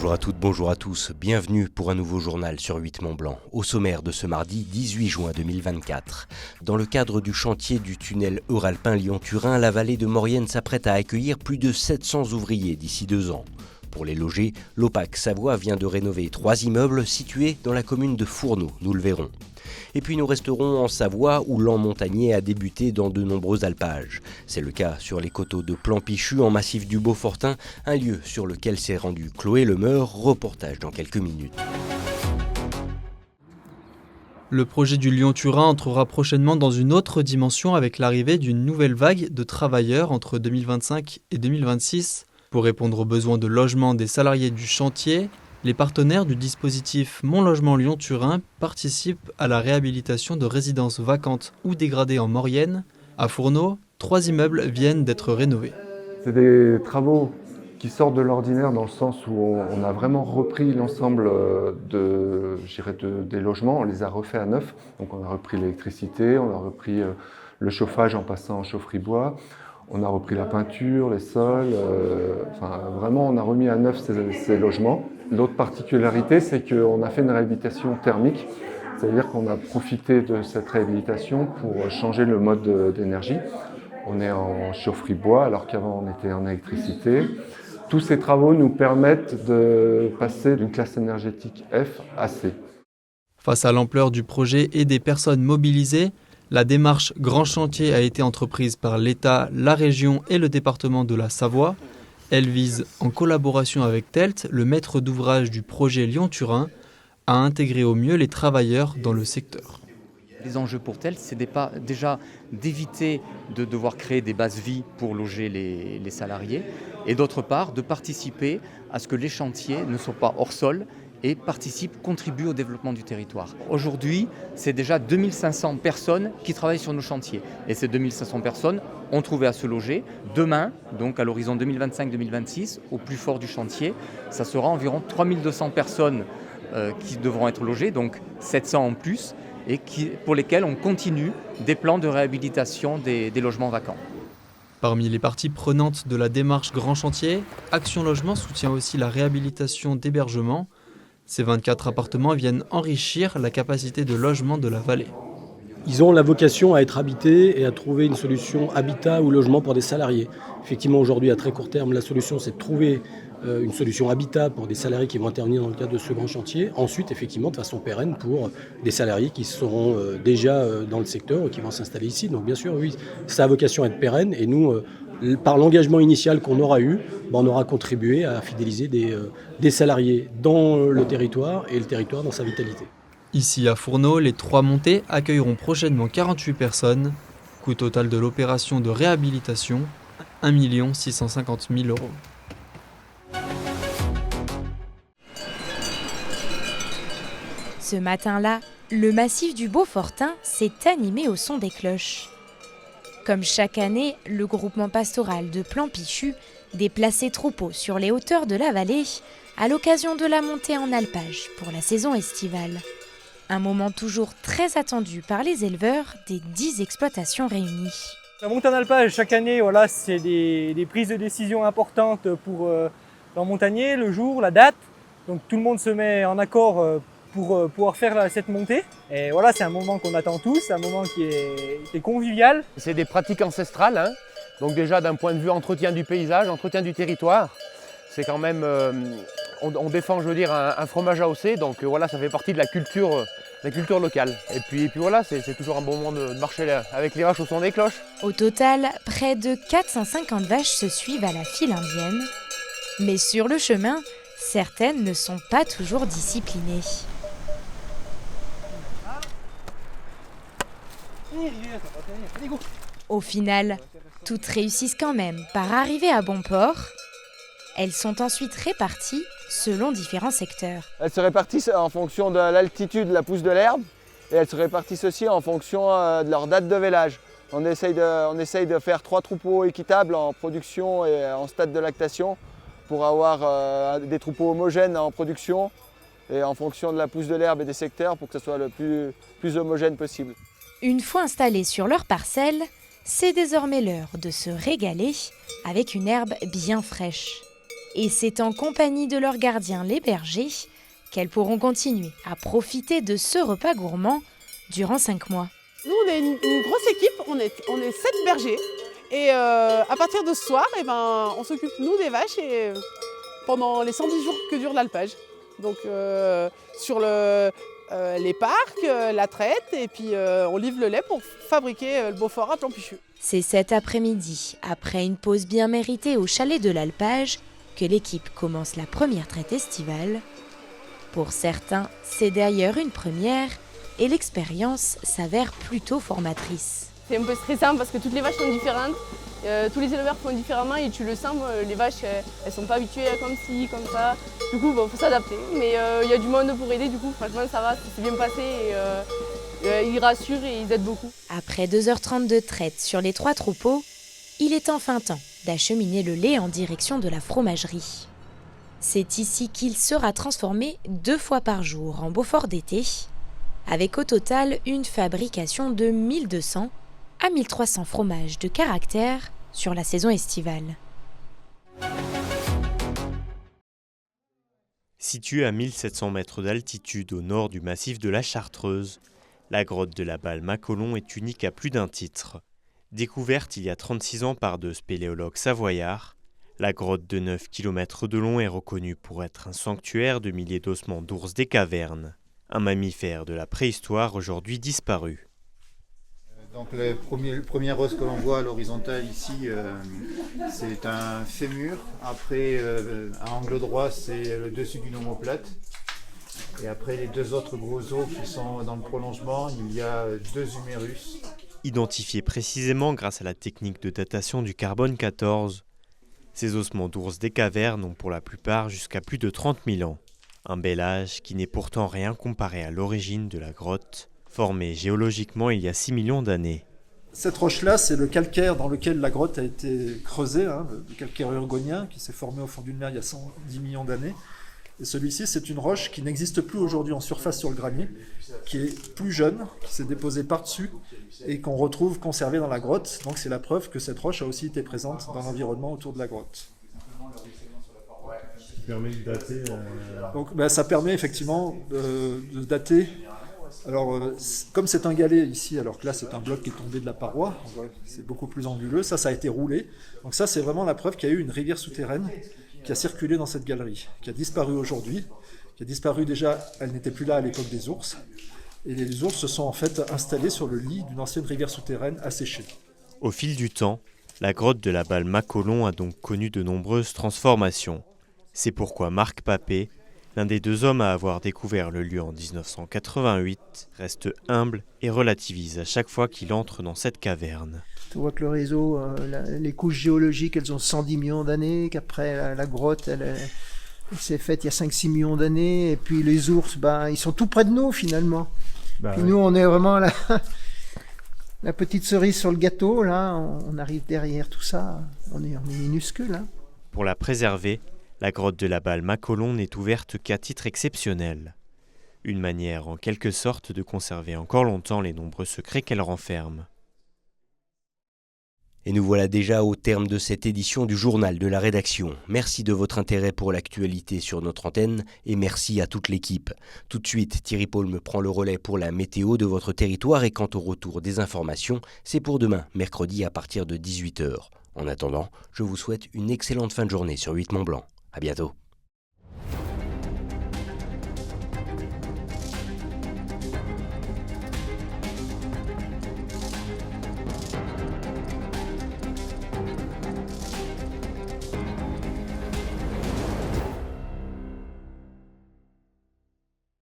Bonjour à toutes, bonjour à tous, bienvenue pour un nouveau journal sur 8 Mont-Blanc. Au sommaire de ce mardi 18 juin 2024. Dans le cadre du chantier du tunnel euralpin Lyon-Turin, la vallée de Maurienne s'apprête à accueillir plus de 700 ouvriers d'ici 2 ans. Pour les loger, l'OPAC Savoie vient de rénover 3 immeubles situés dans la commune de Fourneau, nous le verrons. Et puis nous resterons en Savoie où l'an montagnier a débuté dans de nombreux alpages. C'est le cas sur les coteaux de Plan-Pichu en massif du Beaufortin, un lieu sur lequel s'est rendu Chloé Lemeur, reportage dans quelques minutes. Le projet du Lyon-Turin entrera prochainement dans une autre dimension avec l'arrivée d'une nouvelle vague de travailleurs entre 2025 et 2026. Pour répondre aux besoins de logement des salariés du chantier, les partenaires du dispositif Mon Logement Lyon-Turin participent à la réhabilitation de résidences vacantes ou dégradées en Maurienne. À Fourneau, 3 immeubles viennent d'être rénovés. C'est des travaux qui sortent de l'ordinaire dans le sens où on a vraiment repris l'ensemble des logements, on les a refaits à neuf. Donc on a repris l'électricité, on a repris le chauffage en passant en chaufferie bois. On a repris la peinture, les sols, vraiment on a remis à neuf ces logements. L'autre particularité, c'est qu'on a fait une réhabilitation thermique, c'est-à-dire qu'on a profité de cette réhabilitation pour changer le mode d'énergie. On est en chaufferie bois alors qu'avant on était en électricité. Tous ces travaux nous permettent de passer d'une classe énergétique F à C. Face à l'ampleur du projet et des personnes mobilisées, la démarche Grand Chantier a été entreprise par l'État, la région et le département de la Savoie. Elle vise, en collaboration avec TELT, le maître d'ouvrage du projet Lyon-Turin, à intégrer au mieux les travailleurs dans le secteur. Les enjeux pour TELT, c'est déjà d'éviter de devoir créer des bases vies pour loger les salariés et d'autre part de participer à ce que les chantiers ne soient pas hors sol et contribuent au développement du territoire. Aujourd'hui, c'est déjà 2500 personnes qui travaillent sur nos chantiers. Et ces 2500 personnes ont trouvé à se loger. Demain, donc à l'horizon 2025-2026, au plus fort du chantier, ça sera environ 3200 personnes qui devront être logées, donc 700 en plus, et pour lesquelles on continue des plans de réhabilitation des logements vacants. Parmi les parties prenantes de la démarche Grand Chantier, Action Logement soutient aussi la réhabilitation d'hébergements. Ces 24 appartements viennent enrichir la capacité de logement de la vallée. Ils ont la vocation à être habités et à trouver une solution habitat ou logement pour des salariés. Effectivement, aujourd'hui, à très court terme, la solution, c'est de trouver une solution habitat pour des salariés qui vont intervenir dans le cadre de ce grand chantier. Ensuite, effectivement, de façon pérenne pour des salariés qui seront déjà dans le secteur ou qui vont s'installer ici. Donc, bien sûr, oui, ça a vocation à être pérenne et nous, par l'engagement initial qu'on aura eu, on aura contribué à fidéliser des salariés dans le territoire et le territoire dans sa vitalité. Ici à Fourneau, les 3 montées accueilleront prochainement 48 personnes. Coût total de l'opération de réhabilitation, 1 650 000 €. Ce matin-là, le massif du Beaufortin s'est animé au son des cloches. Comme chaque année, le groupement pastoral de Plan-Pichu déplace ses troupeaux sur les hauteurs de la vallée à l'occasion de la montée en alpage pour la saison estivale. Un moment toujours très attendu par les éleveurs des 10 exploitations réunies. La montée en alpage, chaque année, c'est des prises de décision importantes pour les montagners, le jour, la date. Donc tout le monde se met en accord pour pouvoir faire cette montée. Et c'est un moment qu'on attend tous, un moment qui est convivial. C'est des pratiques ancestrales, donc déjà d'un point de vue entretien du paysage, entretien du territoire. C'est quand même, on défend, un fromage AOC, donc ça fait partie de la culture locale. Et puis c'est toujours un bon moment de marcher avec les vaches au son des cloches. Au total, près de 450 vaches se suivent à la file indienne. Mais sur le chemin, certaines ne sont pas toujours disciplinées. Au final, toutes réussissent quand même par arriver à bon port. Elles sont ensuite réparties selon différents secteurs. Elles se répartissent en fonction de l'altitude de la pousse de l'herbe et elles se répartissent aussi en fonction de leur date de vélage. On essaye de faire 3 troupeaux équitables en production et en stade de lactation pour avoir des troupeaux homogènes en production et en fonction de la pousse de l'herbe et des secteurs pour que ce soit le plus homogène possible. Une fois installés sur leur parcelle, c'est désormais l'heure de se régaler avec une herbe bien fraîche. Et c'est en compagnie de leurs gardiens, les bergers, qu'elles pourront continuer à profiter de ce repas gourmand durant 5 mois. Nous, on est une grosse équipe, on est 7 bergers. Et à partir de ce soir, on s'occupe, nous, des vaches et, pendant les 110 jours que dure l'alpage. Donc sur les parcs, la traite, et puis on livre le lait pour fabriquer le Beaufort à Plan-Pichu. C'est cet après-midi, après une pause bien méritée au chalet de l'alpage, que l'équipe commence la première traite estivale. Pour certains, c'est d'ailleurs une première et l'expérience s'avère plutôt formatrice. C'est un peu stressant parce que toutes les vaches sont différentes, tous les éleveurs font différemment et tu le sens, les vaches elles sont pas habituées à comme ci, comme ça. Du coup, faut s'adapter. Mais il y a du monde pour aider, du coup, franchement ça va, c'est bien passé et ils rassurent et ils aident beaucoup. Après 2h30 de traite sur les 3 troupeaux, il est enfin temps d'acheminer le lait en direction de la fromagerie. C'est ici qu'il sera transformé 2 fois par jour en Beaufort d'été, avec au total une fabrication de 1200 à 1300 fromages de caractère sur la saison estivale. Située à 1700 mètres d'altitude au nord du massif de la Chartreuse, la grotte de la Balle-Macolon est unique à plus d'un titre. Découverte il y a 36 ans par 2 spéléologues savoyards, la grotte de 9 km de long est reconnue pour être un sanctuaire de milliers d'ossements d'ours des cavernes, un mammifère de la préhistoire aujourd'hui disparu. Donc le premier os que l'on voit à l'horizontale ici, c'est un fémur. Après, à angle droit, c'est le dessus d'une omoplate. Et après les 2 autres gros os qui sont dans le prolongement, il y a 2 humérus. Identifiés précisément grâce à la technique de datation du carbone 14, ces ossements d'ours des cavernes ont pour la plupart jusqu'à plus de 30 000 ans. Un bel âge qui n'est pourtant rien comparé à l'origine de la grotte, formée géologiquement il y a 6 millions d'années. Cette roche-là, c'est le calcaire dans lequel la grotte a été creusée, le calcaire urgonien qui s'est formé au fond d'une mer il y a 110 millions d'années. Et celui-ci, c'est une roche qui n'existe plus aujourd'hui en surface sur le granier, qui est plus jeune, qui s'est déposée par-dessus et qu'on retrouve conservée dans la grotte. Donc c'est la preuve que cette roche a aussi été présente dans l'environnement autour de la grotte. Ça permet de dater Donc ça permet effectivement de dater. Alors comme c'est un galet ici, alors que là c'est un bloc qui est tombé de la paroi, c'est beaucoup plus anguleux, ça a été roulé. Donc ça c'est vraiment la preuve qu'il y a eu une rivière souterraine qui a circulé dans cette galerie, qui a disparu aujourd'hui, qui a disparu déjà, elle n'était plus là à l'époque des ours, et les ours se sont en fait installés sur le lit d'une ancienne rivière souterraine asséchée. Au fil du temps, la grotte de la Balle-Macolon a donc connu de nombreuses transformations. C'est pourquoi Marc Papé, l'un des 2 hommes à avoir découvert le lieu en 1988, reste humble et relativise à chaque fois qu'il entre dans cette caverne. On voit que le réseau, les couches géologiques, elles ont 110 millions d'années, qu'après la grotte, elle s'est faite il y a 5-6 millions d'années, et puis les ours, ils sont tout près de nous finalement. Puis nous, on est vraiment la petite cerise sur le gâteau, là, on arrive derrière tout ça, on est minuscule. Hein. Pour la préserver, la grotte de la Balle-Macolon n'est ouverte qu'à titre exceptionnel. Une manière en quelque sorte de conserver encore longtemps les nombreux secrets qu'elle renferme. Et nous voilà déjà au terme de cette édition du journal de la rédaction. Merci de votre intérêt pour l'actualité sur notre antenne et merci à toute l'équipe. Tout de suite, Thierry Paul me prend le relais pour la météo de votre territoire et quant au retour des informations, c'est pour demain, mercredi à partir de 18h. En attendant, je vous souhaite une excellente fin de journée sur 8 Mont Blanc. À bientôt.